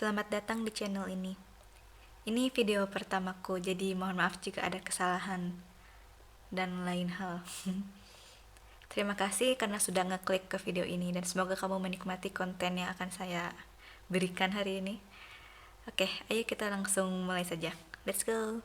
Selamat datang di channel ini. Ini video pertamaku, jadi mohon maaf jika ada kesalahan dan lain hal. Terima kasih karena sudah ngeklik ke video ini dan semoga kamu menikmati konten yang akan saya berikan hari ini. Oke, ayo kita langsung mulai saja. Let's go!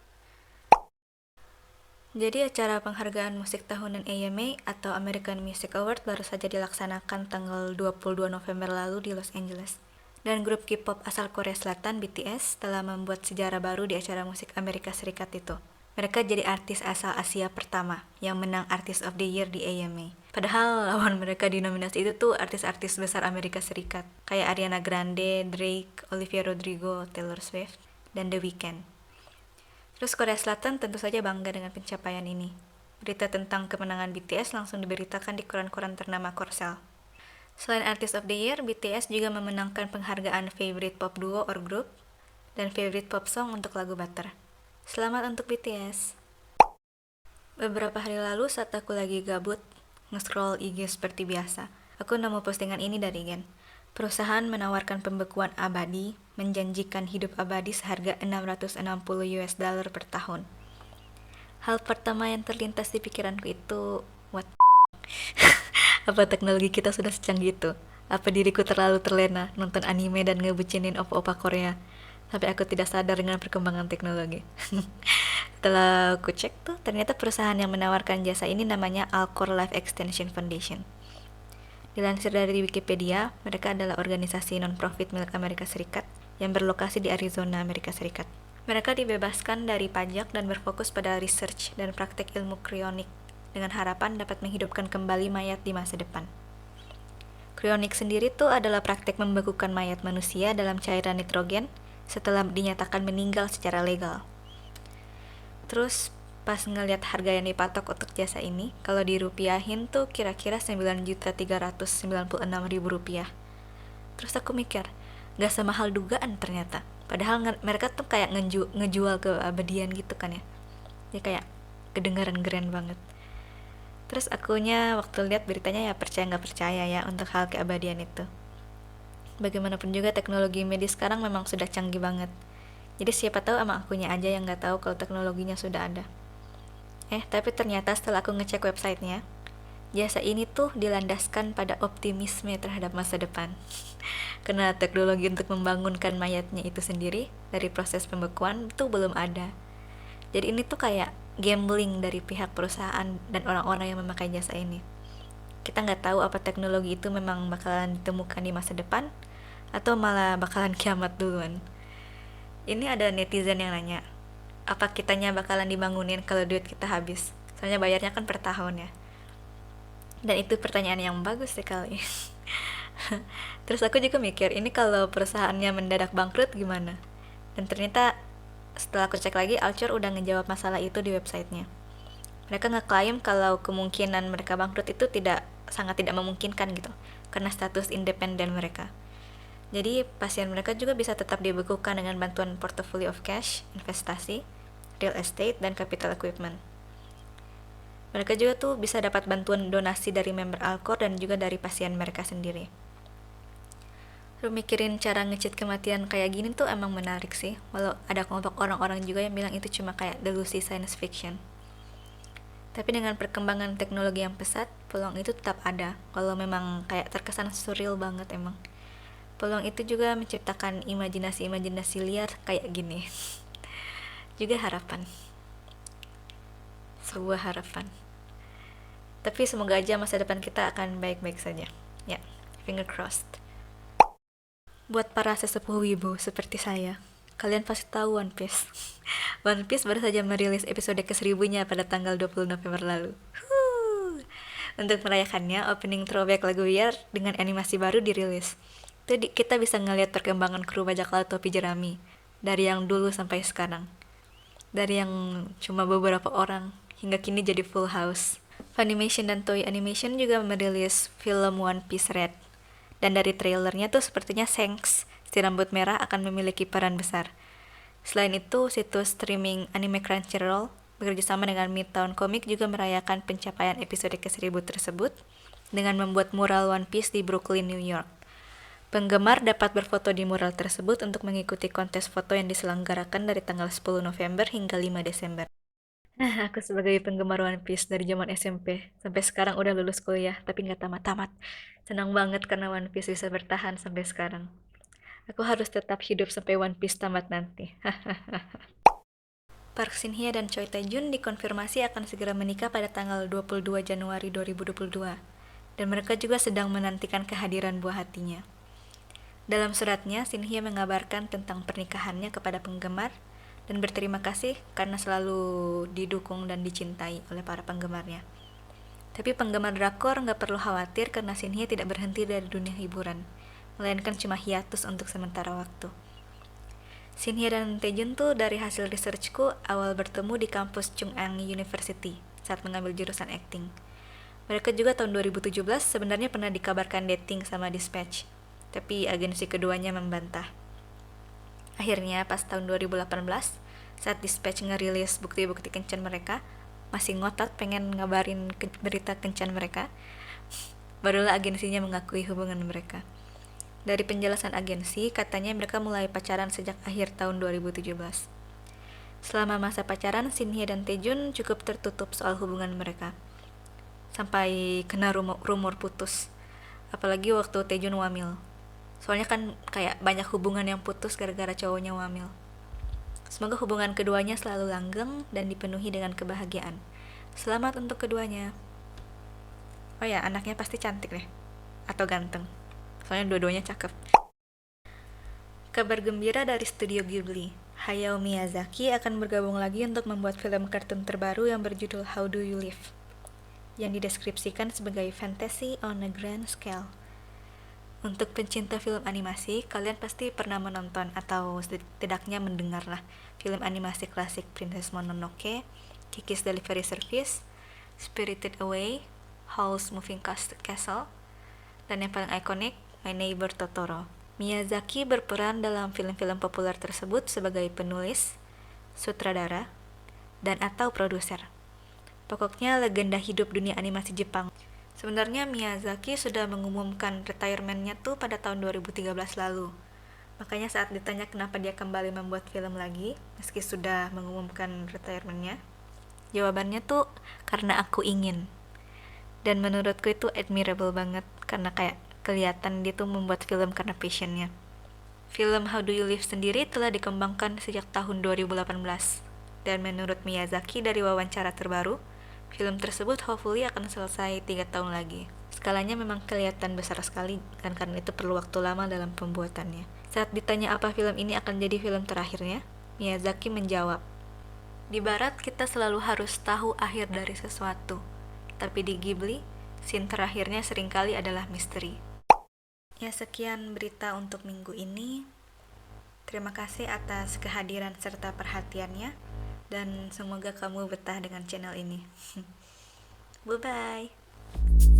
Jadi acara penghargaan musik tahunan AMA atau American Music Award baru saja dilaksanakan tanggal 22 November lalu di Los Angeles. Dan grup K-pop asal Korea Selatan BTS telah membuat sejarah baru di acara musik Amerika Serikat itu. Mereka jadi artis asal Asia pertama yang menang Artist of the Year di AMA. Padahal lawan mereka di nominasi itu tuh artis-artis besar Amerika Serikat, kayak Ariana Grande, Drake, Olivia Rodrigo, Taylor Swift, dan The Weeknd. Terus Korea Selatan tentu saja bangga dengan pencapaian ini. Berita tentang kemenangan BTS langsung diberitakan di koran-koran ternama Korsel. Selain Artist of the Year, BTS juga memenangkan penghargaan Favorite Pop Duo or Group dan Favorite Pop Song untuk lagu Butter. Selamat untuk BTS! Beberapa hari lalu saat aku lagi gabut, nge-scroll IG seperti biasa, aku nemu postingan ini dari Gen. Perusahaan menawarkan pembekuan abadi, menjanjikan hidup abadi seharga $660 per tahun. Hal pertama yang terlintas di pikiranku itu, what apa teknologi kita sudah secanggih itu? Apa diriku terlalu terlena nonton anime dan ngebucinin opa-opa Korea? Sampai aku tidak sadar dengan perkembangan teknologi. Setelah aku cek tuh, ternyata perusahaan yang menawarkan jasa ini namanya Alcor Life Extension Foundation. Dilansir dari Wikipedia, mereka adalah organisasi non-profit milik Amerika Serikat yang berlokasi di Arizona, Amerika Serikat. Mereka dibebaskan dari pajak dan berfokus pada research dan praktek ilmu krionik dengan harapan dapat menghidupkan kembali mayat di masa depan. Krionik sendiri tuh adalah praktek membekukan mayat manusia dalam cairan nitrogen setelah dinyatakan meninggal secara legal. Terus pas ngeliat harga yang dipatok untuk jasa ini, kalau dirupiahin tuh kira-kira 9.396.000 rupiah. Terus aku mikir, gak semahal dugaan ternyata. Padahal mereka tuh kayak ngejual keabadian gitu kan ya. Dia kayak kedengaran keren banget. Terus akunya waktu lihat beritanya ya percaya nggak percaya ya untuk hal keabadian itu. Bagaimanapun juga teknologi medis sekarang memang sudah canggih banget. Jadi siapa tahu emang akunya aja yang nggak tahu kalau teknologinya sudah ada. Tapi ternyata setelah aku ngecek websitenya, jasa ini tuh dilandaskan pada optimisme terhadap masa depan. Karena teknologi untuk membangunkan mayatnya itu sendiri dari proses pembekuan itu belum ada. Jadi ini tuh kayak gambling dari pihak perusahaan dan orang-orang yang memakai jasa ini. Kita nggak tahu apa teknologi itu memang bakalan ditemukan di masa depan atau malah bakalan kiamat duluan. Ini ada netizen yang nanya, apa kitanya bakalan dibangunin kalau duit kita habis? Soalnya bayarnya kan per tahun ya. Dan itu pertanyaan yang bagus sekali. Terus aku juga mikir, ini kalau perusahaannya mendadak bangkrut gimana? Dan ternyata setelah aku cek lagi, Alcor udah ngejawab masalah itu di websitenya. Mereka ngeklaim kalau kemungkinan mereka bangkrut itu sangat tidak memungkinkan gitu, karena status independen mereka. Jadi pasien mereka juga bisa tetap dibekukan dengan bantuan portfolio of cash, investasi, real estate, dan capital equipment. Mereka juga tuh bisa dapat bantuan donasi dari member Alcor dan juga dari pasien mereka sendiri. Lu mikirin cara nge-cheat kematian kayak gini tuh emang menarik sih, walau ada kelompok orang-orang juga yang bilang itu cuma kayak delusi science fiction. Tapi dengan perkembangan teknologi yang pesat, peluang itu tetap ada, kalau memang kayak terkesan surreal banget emang. Peluang itu juga menciptakan imajinasi-imajinasi liar kayak gini. Juga harapan. Sebuah harapan. Tapi semoga aja masa depan kita akan baik-baik saja. Ya, finger crossed. Buat para sesepuh wibu seperti saya, kalian pasti tahu One Piece. One Piece baru saja merilis episode ke-1000-nya pada tanggal 20 November lalu. Untuk merayakannya, opening throwback lagu We Are dengan animasi baru dirilis. Jadi kita bisa ngelihat perkembangan kru bajak laut topi jerami dari yang dulu sampai sekarang. Dari yang cuma beberapa orang hingga kini jadi full house. Funimation dan Toei Animation juga merilis film One Piece Red. Dan dari trailernya tuh sepertinya Shanks, si rambut merah akan memiliki peran besar. Selain itu, situs streaming anime Crunchyroll bekerjasama dengan Midtown Comic juga merayakan pencapaian episode ke-1000 tersebut dengan membuat mural One Piece di Brooklyn, New York. Penggemar dapat berfoto di mural tersebut untuk mengikuti kontes foto yang diselenggarakan dari tanggal 10 November hingga 5 Desember. Aku sebagai penggemar One Piece dari zaman SMP sampai sekarang udah lulus kuliah tapi nggak tamat-tamat. Senang banget karena One Piece bisa bertahan sampai sekarang. Aku harus tetap hidup sampai One Piece tamat nanti. Park Shin Hye dan Choi Tae Jun dikonfirmasi akan segera menikah pada tanggal 22 Januari 2022. Dan mereka juga sedang menantikan kehadiran buah hatinya. Dalam suratnya, Shin Hye mengabarkan tentang pernikahannya kepada penggemar dan berterima kasih karena selalu didukung dan dicintai oleh para penggemarnya. Tapi penggemar drakor nggak perlu khawatir karena Shin Hye tidak berhenti dari dunia hiburan, melainkan cuma hiatus untuk sementara waktu. Shin Hye dan Taejun tuh dari hasil researchku awal bertemu di kampus Chung-Ang University saat mengambil jurusan acting. Mereka juga tahun 2017 sebenarnya pernah dikabarkan dating sama Dispatch, tapi agensi keduanya membantah. Akhirnya pas tahun 2018, saat Dispatch ngerilis bukti-bukti kencan mereka, masih ngotot pengen ngabarin berita kencan mereka, barulah agensinya mengakui hubungan mereka. Dari penjelasan agensi, katanya mereka mulai pacaran sejak akhir tahun 2017. Selama masa pacaran, Shin Hye dan Taejun cukup tertutup soal hubungan mereka. Sampai kena rumor putus. Apalagi waktu Taejun wamil. Soalnya kan kayak banyak hubungan yang putus gara-gara cowoknya wamil. Semoga hubungan keduanya selalu langgeng dan dipenuhi dengan kebahagiaan. Selamat untuk keduanya. Oh ya, anaknya pasti cantik deh. Atau ganteng. Soalnya dua-duanya cakep. Kabar gembira dari studio Ghibli. Hayao Miyazaki akan bergabung lagi untuk membuat film kartun terbaru yang berjudul How Do You Live, yang dideskripsikan sebagai fantasy on a grand scale. Untuk pencinta film animasi, kalian pasti pernah menonton atau setidaknya mendengar lah film animasi klasik Princess Mononoke, Kiki's Delivery Service, Spirited Away, Howl's Moving Castle, dan yang paling ikonik, My Neighbor Totoro. Miyazaki berperan dalam film-film populer tersebut sebagai penulis, sutradara, dan atau produser. Pokoknya legenda hidup dunia animasi Jepang. Sebenarnya Miyazaki sudah mengumumkan retirement-nya tuh pada tahun 2013 lalu. Makanya saat ditanya kenapa dia kembali membuat film lagi, meski sudah mengumumkan retirement-nya, jawabannya tuh karena aku ingin. Dan menurutku itu admirable banget, karena kayak kelihatan dia tuh membuat film karena passion-nya. Film How Do You Live sendiri telah dikembangkan sejak tahun 2018. Dan menurut Miyazaki dari wawancara terbaru, film tersebut hopefully akan selesai 3 tahun lagi. Skalanya memang kelihatan besar sekali, dan karena itu perlu waktu lama dalam pembuatannya. Saat ditanya apa film ini akan jadi film terakhirnya, Miyazaki menjawab, "Di barat kita selalu harus tahu akhir dari sesuatu, tapi di Ghibli, scene terakhirnya seringkali adalah misteri." Ya, sekian berita untuk minggu ini. Terima kasih atas kehadiran serta perhatiannya, dan semoga kamu betah dengan channel ini. Bye-bye.